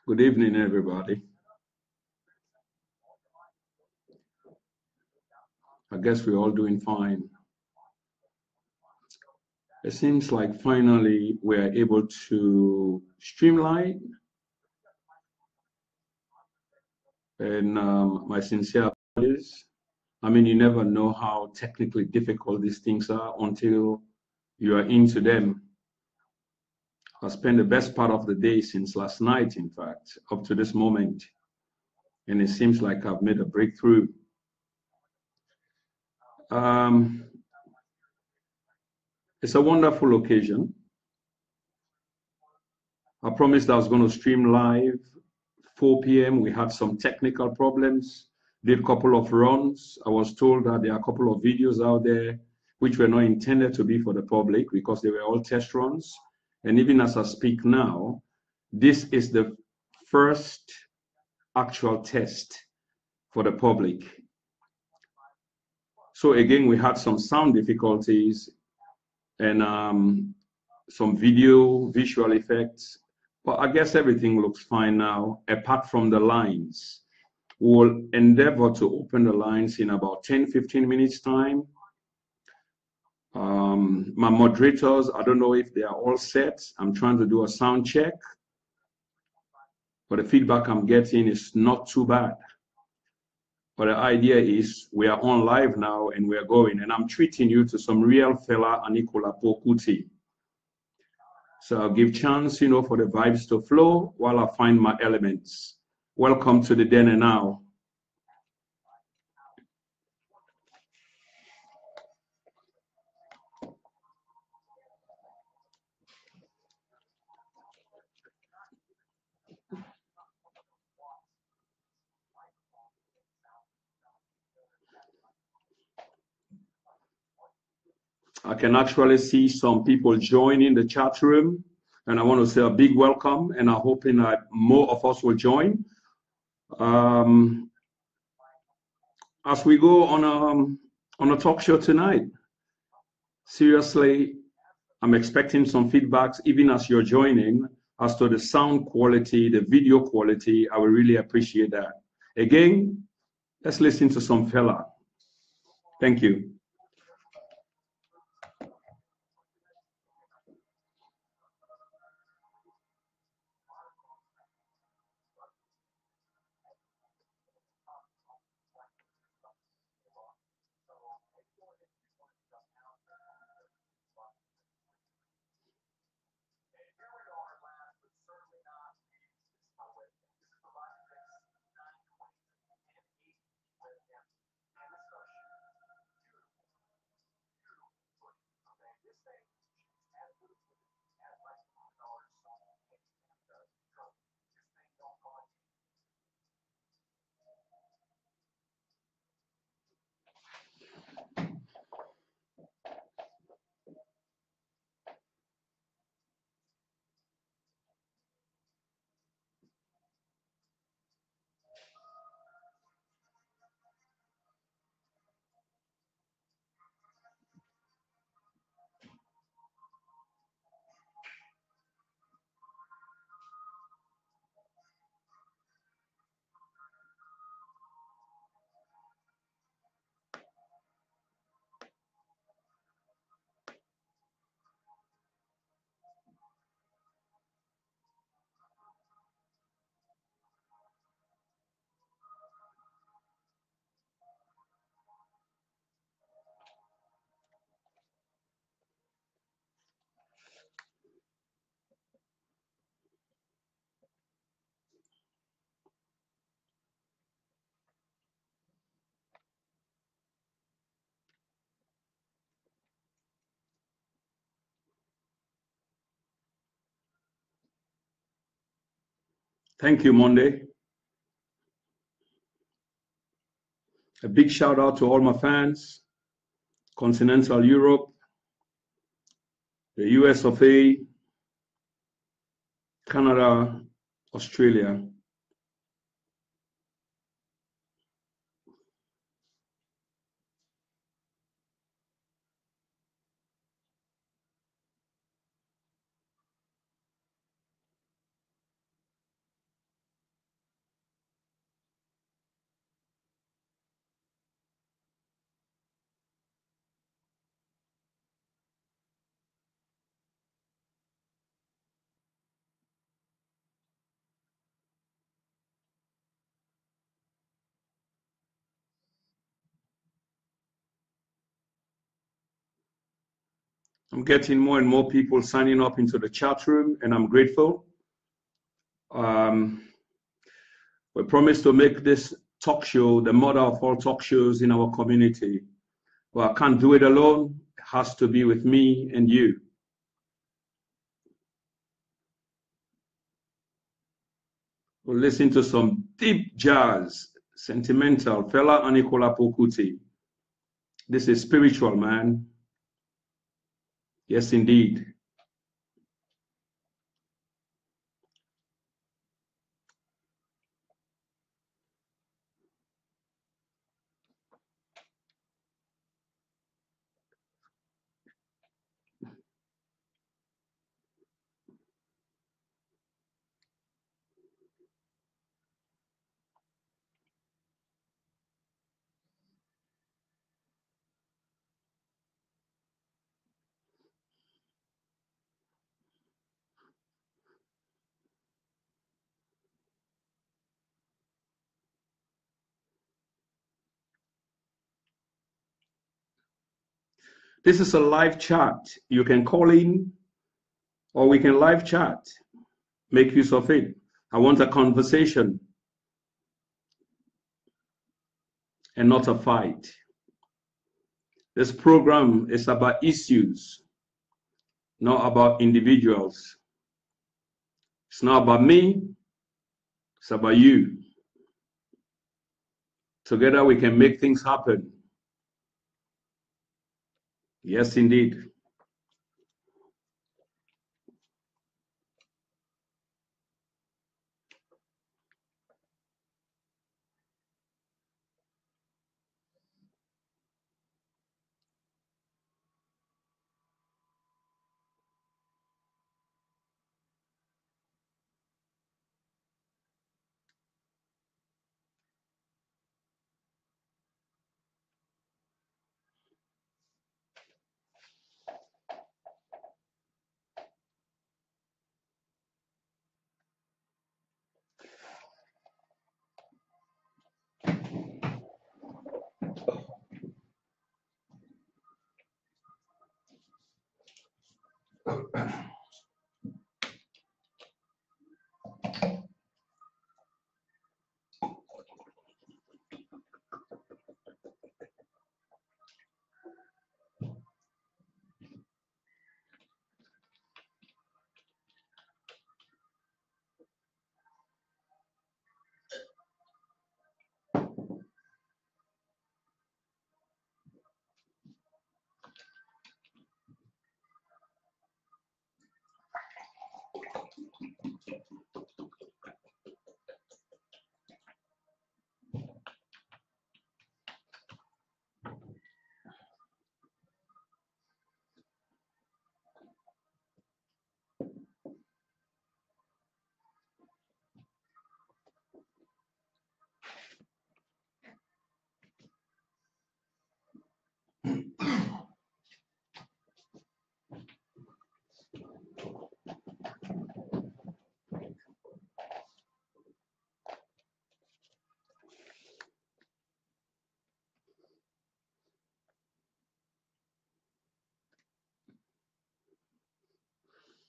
Good evening, everybody. I guess we're all doing fine. It seems like finally we're able to streamline, and my sincere apologies. I mean, you never know how technically difficult these things are until you are into them. I spent the best part of the day since last night, in fact, up to this moment, and it seems like I've made a breakthrough. Um, it's a wonderful occasion. I promised I was going to stream live 4 p.m. We had some technical problems, did a couple of runs. I was told that there are a couple of videos out there which were not intended to be for the public because they were all test runs. And even as I speak now, this is the first actual test for the public. So again, we had some sound difficulties and some visual effects. But I guess everything looks fine now, apart from the lines. We'll endeavor to open the lines in about 10-15 minutes time. My moderators, I don't know if they are all set. I'm trying to do a sound check, but the feedback I'm getting is not too bad. But the idea is we are on live now and we're going, and I'm treating you to some real fella Anikula Pokuti. So I'll give chance, for the vibes to flow while I find my elements. Welcome to the Then and Now. I can actually see some people joining the chat room, and I want to say a big welcome, and I'm hoping that more of us will join. As we go on a talk show tonight, seriously, I'm expecting some feedbacks, even as you're joining, as to the sound quality, the video quality. I would really appreciate that. Again, let's listen to some fella. Thank you. Thank you, Monday. A big shout out to all my fans, continental Europe, the US of A, Canada, Australia. I'm getting more and more people signing up into the chat room, and I'm grateful. We promised to make this talk show the mother of all talk shows in our community. Well, I can't do it alone. It has to be with me and you. We'll listen to some deep jazz, sentimental, Fela Anikulapo Kuti. This is spiritual, man. Yes, indeed. This is a live chat. You can call in or we can live chat. Make use of it. I want a conversation and not a fight. This program is about issues, not about individuals. It's not about me, it's about you. Together we can make things happen. Yes, indeed.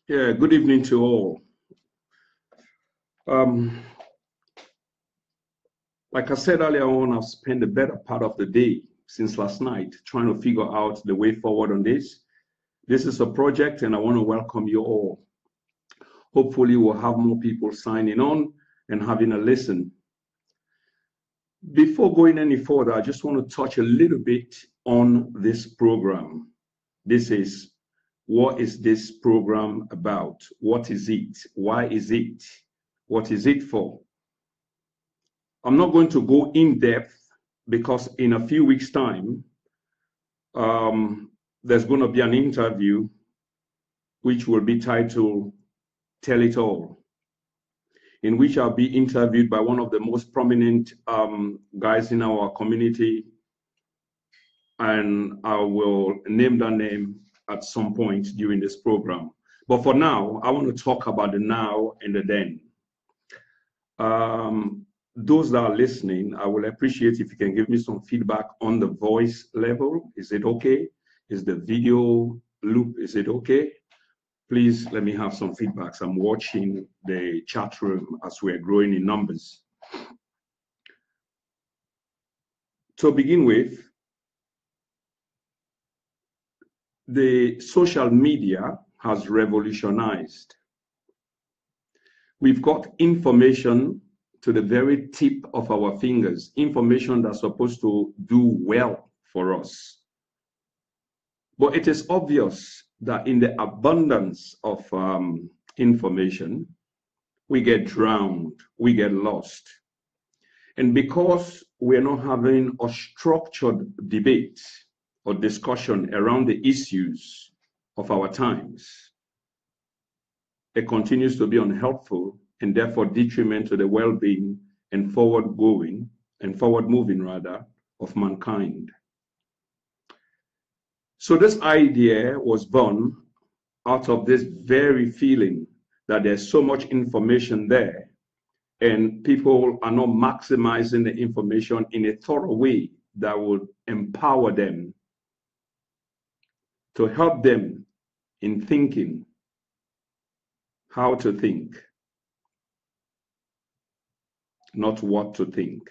Yeah, good evening to all. Like I said earlier on, I've spent the better part of the day since last night trying to figure out the way forward on this. This is a project and I want to welcome you all. Hopefully we'll have more people signing on and having a listen. Before going any further, I just want to touch a little bit on this program. What is this program about? What is it? Why is it? What is it for? I'm not going to go in depth because in a few weeks' time, there's going to be an interview which will be titled Tell It All, in which I'll be interviewed by one of the most prominent guys in our community, and I will name that name at some point during this program. But for now, I want to talk about the now and the then. Those that are listening, I will appreciate if you can give me some feedback on the voice level. Is it okay? Is the video loop. Is it okay? Please let me have some feedbacks. I'm watching the chat room as we're growing in numbers. To begin with, the social media has revolutionized. We've got information to the very tip of our fingers, information that's supposed to do well for us. But it is obvious that in the abundance of information, we get drowned, we get lost. And because we're not having a structured debate or discussion around the issues of our times, it continues to be unhelpful and therefore detriment to the well-being and forward-moving of mankind. So this idea was born out of this very feeling that there's so much information there and people are not maximizing the information in a thorough way that would empower them, to help them in thinking how to think, not what to think.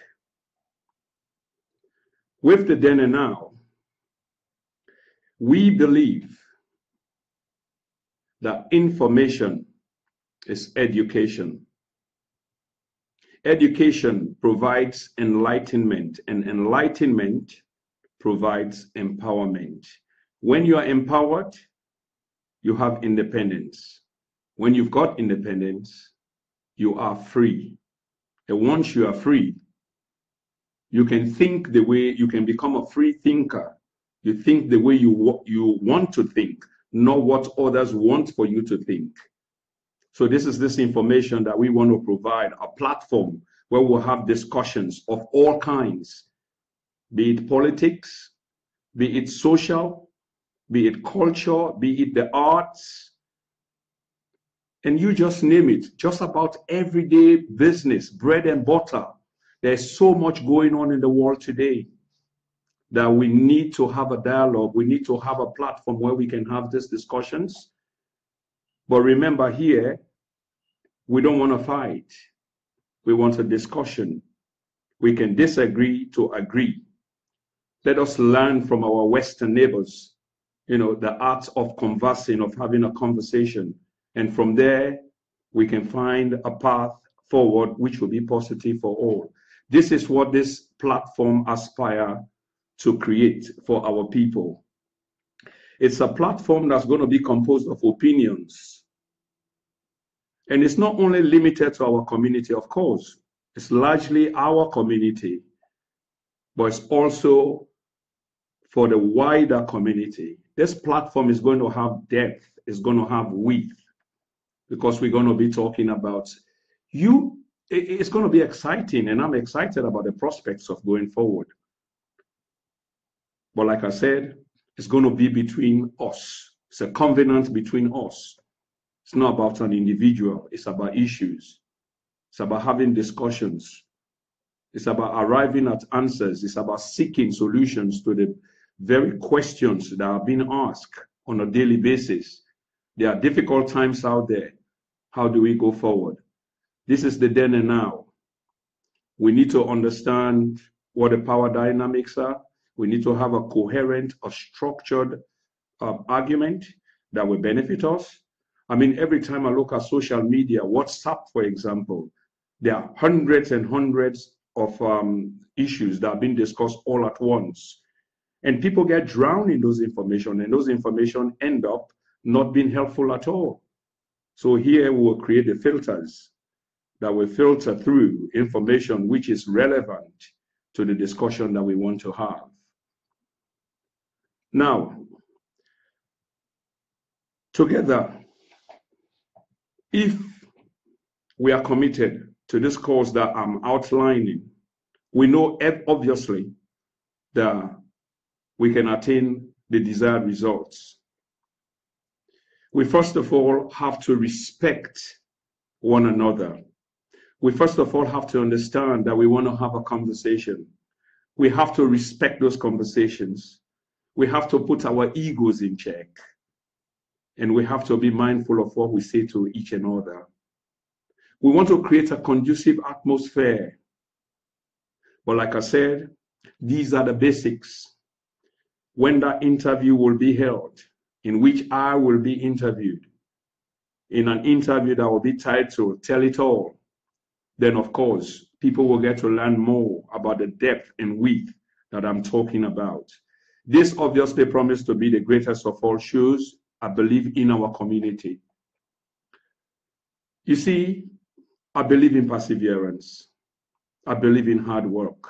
With the then and now, we believe that information is education. Education provides enlightenment, and enlightenment provides empowerment. When you are empowered, you have independence. When you've got independence, you are free. And once you are free, you can think the way, you can become a free thinker. You think the way you want to think, not what others want for you to think. So this is this information that we want to provide, a platform where we'll have discussions of all kinds, be it politics, be it social, be it culture, be it the arts, and you just name it, just about everyday business, bread and butter. There's so much going on in the world today that we need to have a dialogue. We need to have a platform where we can have these discussions. But remember here, we don't want to fight. We want a discussion. We can disagree to agree. Let us learn from our Western neighbors, you know, the art of conversing, of having a conversation. And from there, we can find a path forward which will be positive for all. This is what this platform aspires to create for our people. It's a platform that's going to be composed of opinions. And it's not only limited to our community, of course. It's largely our community, but it's also for the wider community. This platform is going to have depth, it's going to have width, because we're going to be talking about you. It's going to be exciting, and I'm excited about the prospects of going forward. But like I said, it's going to be between us. It's a covenant between us. It's not about an individual. It's about issues. It's about having discussions. It's about arriving at answers. It's about seeking solutions to the very questions that are being asked on a daily basis. There are difficult times out there. How do we go forward? This is the then and now. We need to understand what the power dynamics are. We need to have a coherent, a structured argument that will benefit us. I mean, every time I look at social media, WhatsApp, for example, there are hundreds and hundreds of issues that are being discussed all at once. And people get drowned in those information, and those information end up not being helpful at all. So here we will create the filters that will filter through information which is relevant to the discussion that we want to have. Now, together, if we are committed to this cause that I'm outlining, we know obviously that we can attain the desired results. We first of all have to respect one another. We first of all have to understand that we want to have a conversation. We have to respect those conversations. We have to put our egos in check. and we have to be mindful of what we say to each other. We want to create a conducive atmosphere. But like I said, these are the basics. When that interview will be held, in which I will be interviewed, in an interview that will be titled Tell It All, then of course, people will get to learn more about the depth and width that I'm talking about. This obviously promised to be the greatest of all shows, I believe, in our community. You see, I believe in perseverance. I believe in hard work.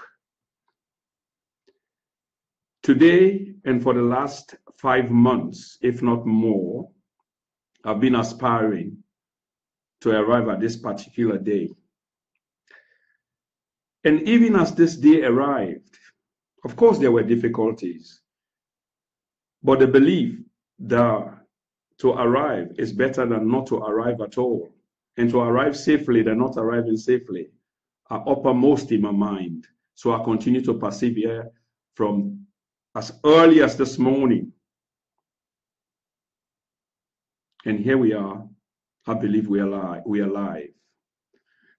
Today, and for the last 5 months, if not more, I've been aspiring to arrive at this particular day. And even as this day arrived, of course, there were difficulties. But the belief that to arrive is better than not to arrive at all, and to arrive safely than not arriving safely, are uppermost in my mind. So I continue to persevere from as early as this morning. And here we are. I believe we are alive.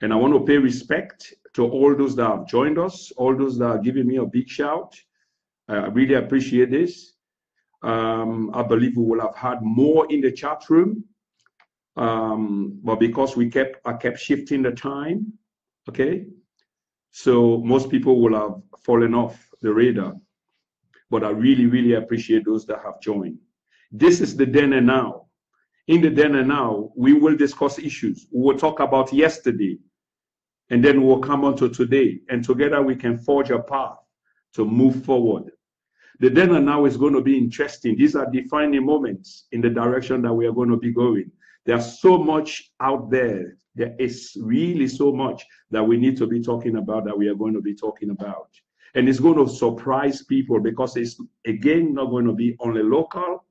And I want to pay respect to all those that have joined us, all those that are giving me a big shout. I really appreciate this. I believe we will have had more in the chat room, but because I kept shifting the time, okay? So most people will have fallen off the radar, but I really, really appreciate those that have joined. This is the Then and Now. In the Then and Now, we will discuss issues. We will talk about yesterday, and then we'll come on to today, and together we can forge a path to move forward. The Then and Now is going to be interesting. These are defining moments in the direction that we are going to be going. There's so much out there. There is really so much that we need to be talking about, that we are going to be talking about. And it's going to surprise people because it's, again, not going to be only local.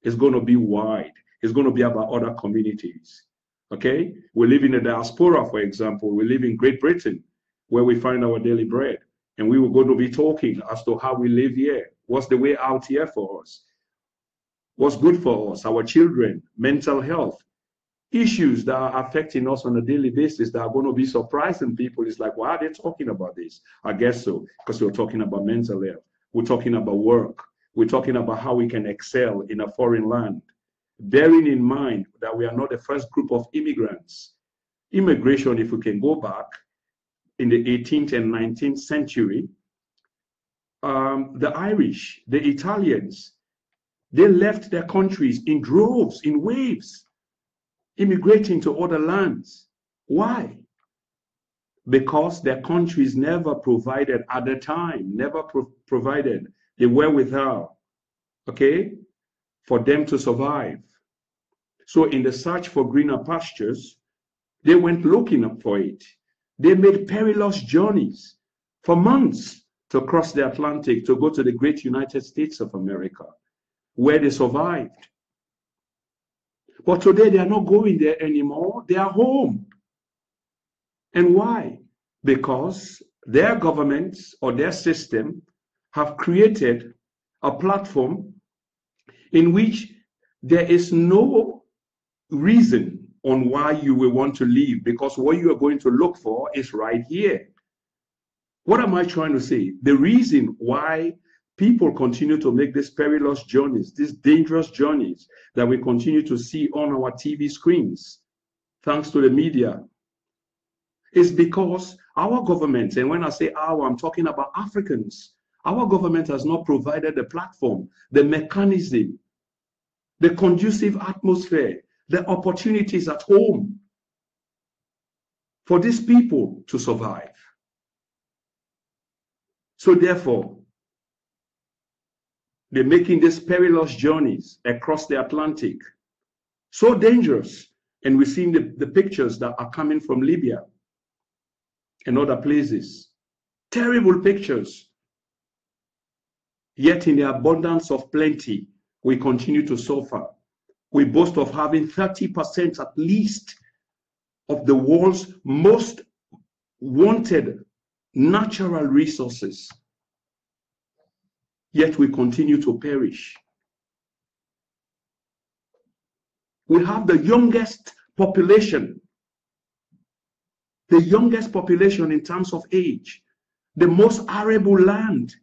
It's going to be wide. It's going to be about other communities. Okay? We live in the diaspora, for example. We live in Great Britain, where we find our daily bread. And we were going to be talking as to how we live here. What's the way out here for us? What's good for us, our children, mental health, issues that are affecting us on a daily basis that are going to be surprising people. It's like, why are they talking about this? I guess so, because we're talking about mental health. We're talking about work. We're talking about how we can excel in a foreign land, bearing in mind that we are not the first group of immigrants. Immigration, if we can go back, in the 18th and 19th century, the Irish, the Italians, they left their countries in droves, in waves, immigrating to other lands. Why? Because their countries never provided at the time, never provided the wherewithal, okay, for them to survive. So in the search for greener pastures, they went looking up for it. They made perilous journeys for months to cross the Atlantic to go to the great United States of America, where they survived. But today they are not going there anymore. They are home. And why? Because their governments or their system have created a platform in which there is no reason on why you will want to leave, because what you are going to look for is right here. What am I trying to say? The reason why people continue to make these perilous journeys, these dangerous journeys that we continue to see on our TV screens, thanks to the media, is because our government, and when I say our, I'm talking about Africans, our government has not provided the platform, the mechanism, the conducive atmosphere, the opportunities at home for these people to survive. So therefore, they're making these perilous journeys across the Atlantic, so dangerous. And we're seeing the pictures that are coming from Libya and other places. Terrible pictures. Yet in the abundance of plenty, we continue to suffer. We boast of having 30% at least of the world's most wanted natural resources. Yet we continue to perish. We have the youngest population in terms of age, the most arable land.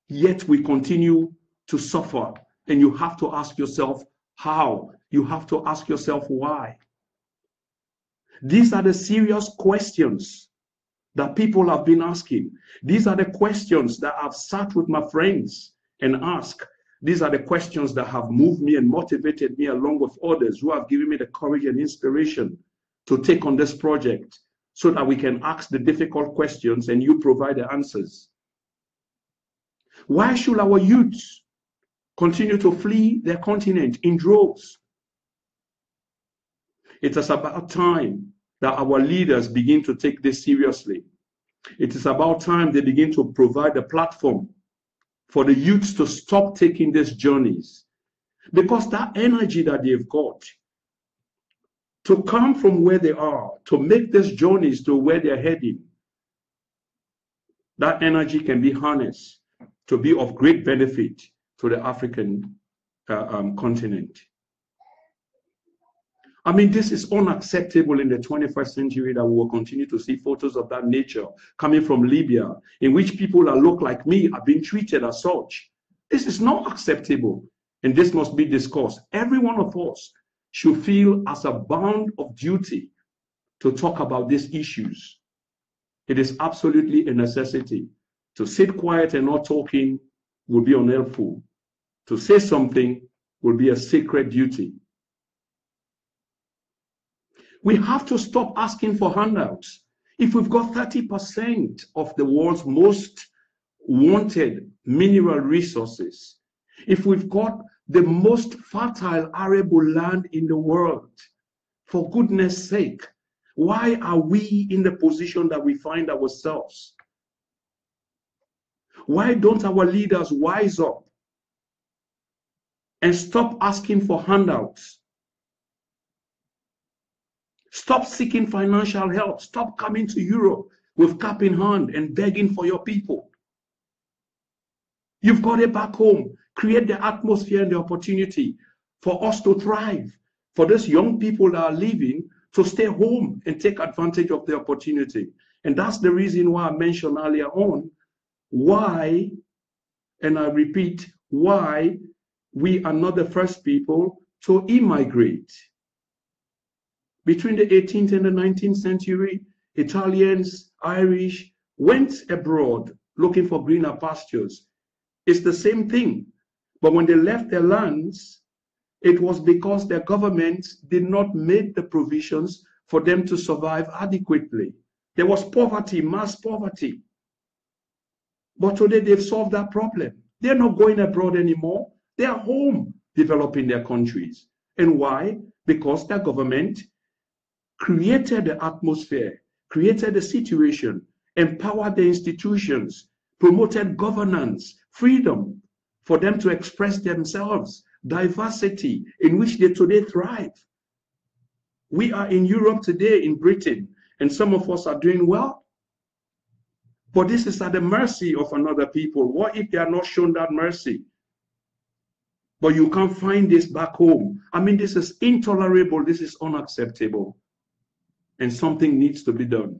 Yet we continue to suffer. And you have to ask yourself how. You have to ask yourself why. These are the serious questions that people have been asking. These are the questions that I've sat with my friends and asked. These are the questions that have moved me and motivated me along with others who have given me the courage and inspiration to take on this project so that we can ask the difficult questions and you provide the answers. Why should our youths continue to flee their continent in droves? It is about time that our leaders begin to take this seriously. It is about time they begin to provide a platform for the youths to stop taking these journeys, because that energy that they've got to come from where they are, to make these journeys to where they're heading, that energy can be harnessed to be of great benefit to the African continent. I mean, this is unacceptable in the 21st century that we will continue to see photos of that nature coming from Libya, in which people that look like me are being treated as such. This is not acceptable, and this must be discussed. Every one of us should feel as a bound of duty to talk about these issues. It is absolutely a necessity. To sit quiet and not talking will be unhelpful. To say something will be a sacred duty. We have to stop asking for handouts. If we've got 30% of the world's most wanted mineral resources, if we've got the most fertile arable land in the world, for goodness sake, why are we in the position that we find ourselves? Why don't our leaders wise up and stop asking for handouts? Stop seeking financial help. Stop coming to Europe with cap in hand and begging for your people. You've got it back home. Create the atmosphere and the opportunity for us to thrive, for those young people that are leaving to stay home and take advantage of the opportunity. And that's the reason why I mentioned earlier on why, and I repeat, why we are not the first people to immigrate. Between the 18th and the 19th century, Italians, Irish went abroad looking for greener pastures. It's the same thing. But when they left their lands, it was because their governments did not make the provisions for them to survive adequately. There was poverty, mass poverty. But today they've solved that problem. They're not going abroad anymore. They are home developing their countries. And why? Because their government created the atmosphere, created the situation, empowered the institutions, promoted governance, freedom for them to express themselves, diversity in which they today thrive. We are in Europe today, in Britain, and some of us are doing well. But this is at the mercy of another people. What if they are not shown that mercy? But you can't find this back home. I mean, this is intolerable. This is unacceptable. And something needs to be done.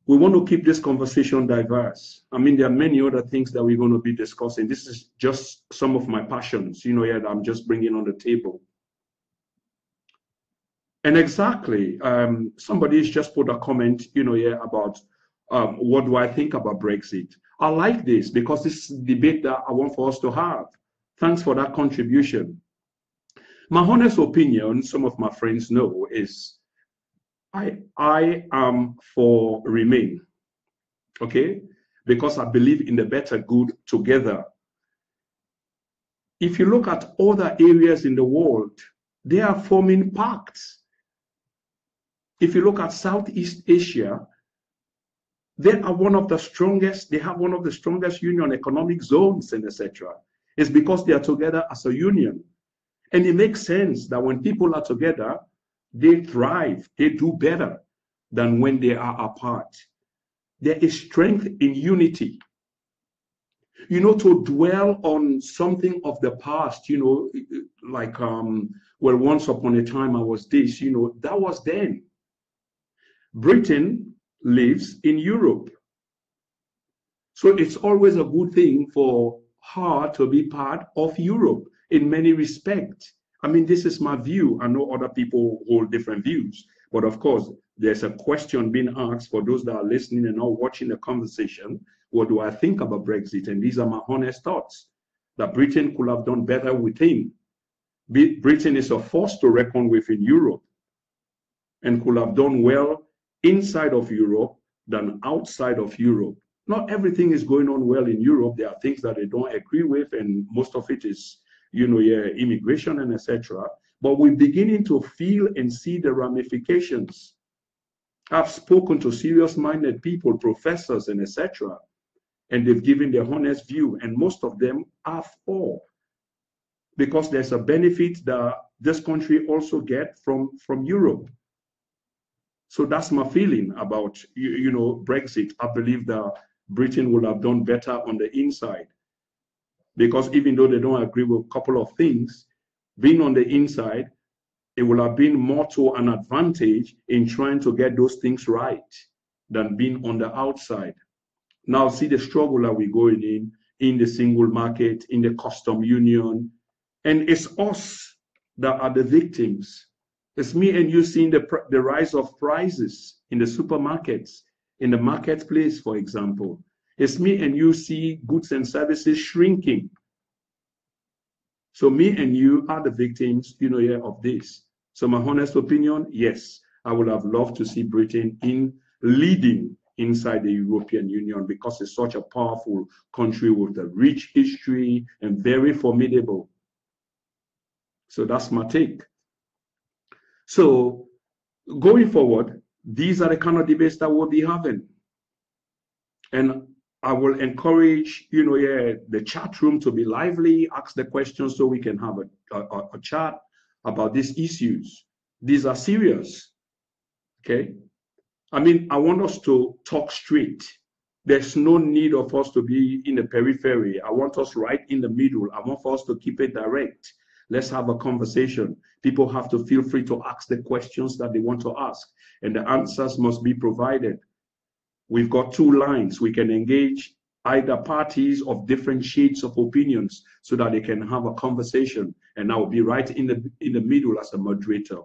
We want to keep this conversation diverse. I mean, there are many other things that we're going to be discussing. This is just some of my passions, you know, that I'm just bringing on the table. And exactly, somebody's just put a comment, you know, about what do I think about Brexit? I like this because this is a debate that I want for us to have. Thanks for that contribution. My honest opinion, some of my friends know, is I am for Remain, okay? Because I believe in the better good together. If you look at other areas in the world, they are forming pacts. If you look at Southeast Asia, they are one of the strongest, they have one of the strongest union economic zones and etc. It's because they are together as a union. And it makes sense that when people are together, they thrive, they do better than when they are apart. There is strength in unity. You know, to dwell on something of the past, you know, like, well, once upon a time I was this, you know, that was then. Britain lives in Europe. So it's always a good thing for her to be part of Europe in many respects. I mean, this is my view. I know other people hold different views. But of course, there's a question being asked for those that are listening and not watching the conversation. What do I think about Brexit? And these are my honest thoughts, that Britain could have done better within. Britain is a force to reckon with in Europe and could have done well inside of Europe than outside of Europe. Not everything is going on well in Europe. There are things that they don't agree with, and most of it is, you know, yeah, immigration and etc. But we're beginning to feel and see the ramifications. I've spoken to serious-minded people, professors and etc., and they've given their honest view, and most of them are for, because there's a benefit that this country also get from Europe. So that's my feeling about, you know, Brexit. I believe that Britain will have done better on the inside, because even though they don't agree with a couple of things, being on the inside, it will have been more to an advantage in trying to get those things right than being on the outside. Now see the struggle that we're going in the single market, in the custom union, and it's us that are the victims. It's me and you seeing the rise of prices in the supermarkets, in the marketplace, for example. It's me and you see goods and services shrinking. So me and you are the victims, you know, yeah, of this. So my honest opinion, yes, I would have loved to see Britain leading inside the European Union, because it's such a powerful country with a rich history and very formidable. So that's my take. So going forward, these are the kind of debates that we'll be having. And I will encourage, you know, yeah, the chat room to be lively, ask the questions so we can have a chat about these issues. These are serious, okay? I mean, I want us to talk straight. There's no need of us to be in the periphery. I want us right in the middle. I want us to keep it direct. Let's have a conversation. People have to feel free to ask the questions that they want to ask, and the answers must be provided. We've got two lines. We can engage either parties of different shades of opinions so that they can have a conversation, and I will be right in the middle as a moderator.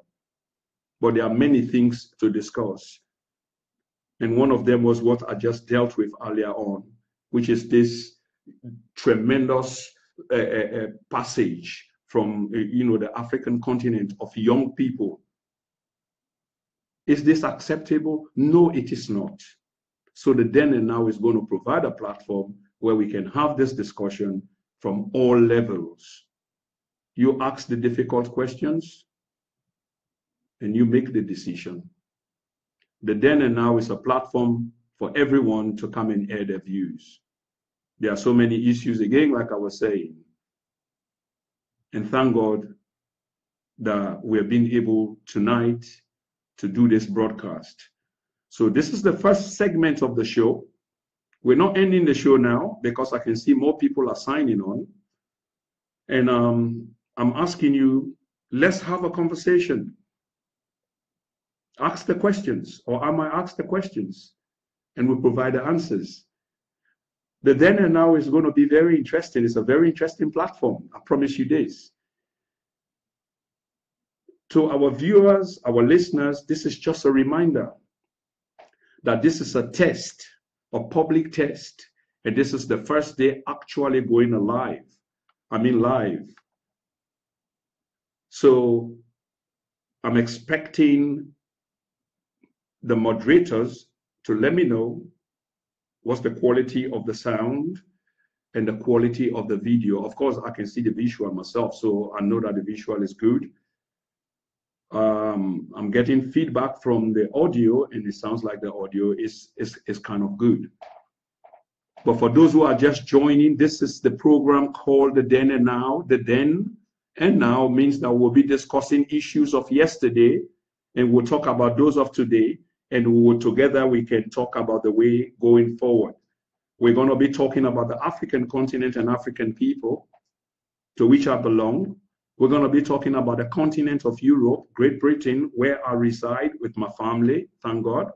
But there are many things to discuss. And one of them was what I just dealt with earlier on, which is this tremendous passage from, you know, the African continent of young people. Is this acceptable? No, it is not. So the then and now is going to provide a platform where we can have this discussion from all levels. You ask the difficult questions and you make the decision. The then and now is a platform for everyone to come and air their views. There are so many issues, again, like I was saying. And thank God that we're being able tonight to do this broadcast. So this is the first segment of the show. We're not ending the show now because I can see more people are signing on. And I'm asking you, let's have a conversation. Ask the questions, or I might ask the questions, and we'll provide the answers. The then and now is going to be very interesting. It's a very interesting platform. I promise you this. To our viewers, our listeners, this is just a reminder that this is a test, a public test, and this is the first day actually going live. I mean live. So I'm expecting the moderators to let me know what's the quality of the sound and the quality of the video. Of course, I can see the visual myself, so I know that the visual is good. I'm getting feedback from the audio, and it sounds like the audio is kind of good. But for those who are just joining, this is the program called The Then and Now. The Then and Now means that we'll be discussing issues of yesterday, and we'll talk about those of today, and together we can talk about the way going forward. We're going to be talking about the African continent and African people, to which I belong. We're going to be talking about the continent of Europe, Great Britain, where I reside with my family, thank God.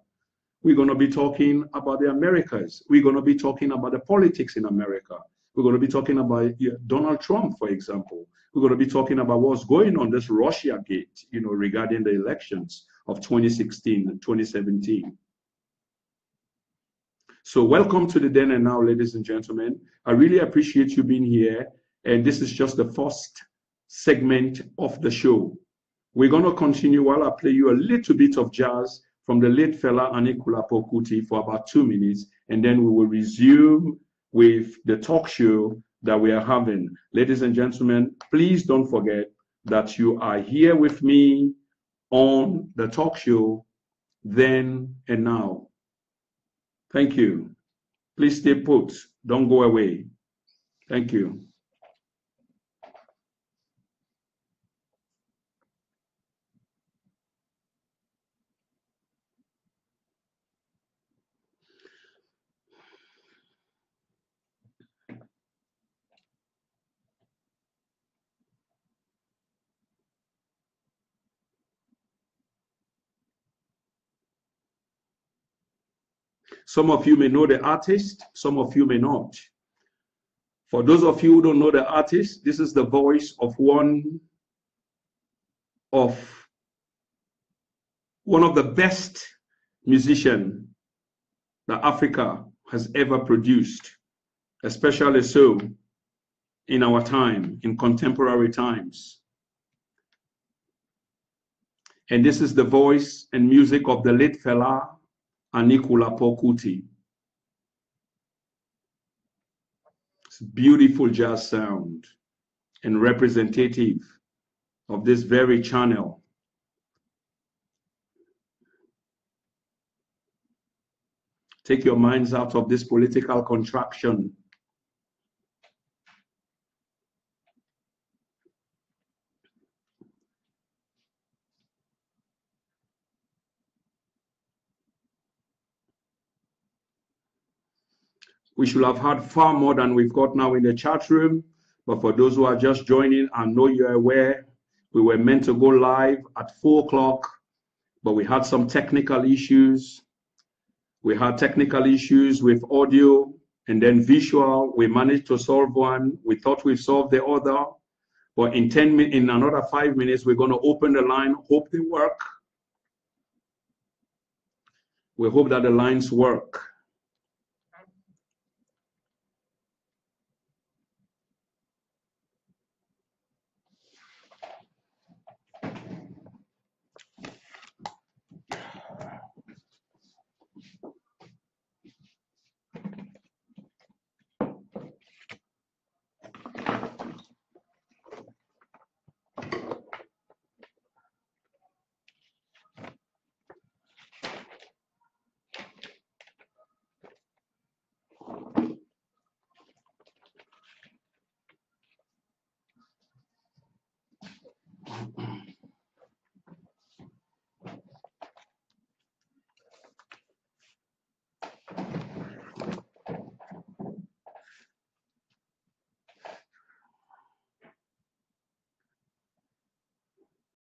We're going to be talking about the Americas. We're going to be talking about the politics in America. We're going to be talking about Donald Trump, for example. We're going to be talking about what's going on, this Russia gate, regarding the elections of 2016 and 2017. So welcome to the Then and Now, ladies and gentlemen. I really appreciate you being here. And this is just the first segment of the show. We're going to continue while I play you a little bit of jazz from the late fella Anikulapo Kuti for about 2 minutes, and then we will resume with the talk show that we are having. Ladies and gentlemen, please don't forget that you are here with me on the talk show Then and Now. Thank you. Please stay put. Don't go away. Thank you. Some of you may know the artist, some of you may not. For those of you who don't know the artist, this is the voice of one of the best musicians that Africa has ever produced, especially so in our time, in contemporary times. And this is the voice and music of the late fella Anikulapo Kuti. It's beautiful jazz sound and representative of this very channel. Take your minds out of this political contraction. We should have had far more than we've got now in the chat room. But for those who are just joining, I know you're aware, we were meant to go live at 4 o'clock, but we had some technical issues. We had technical issues with audio and then visual. We managed to solve one. We thought we solved the other. But in another 5 minutes, we're going to open the line. Hope they work. We hope that the lines work.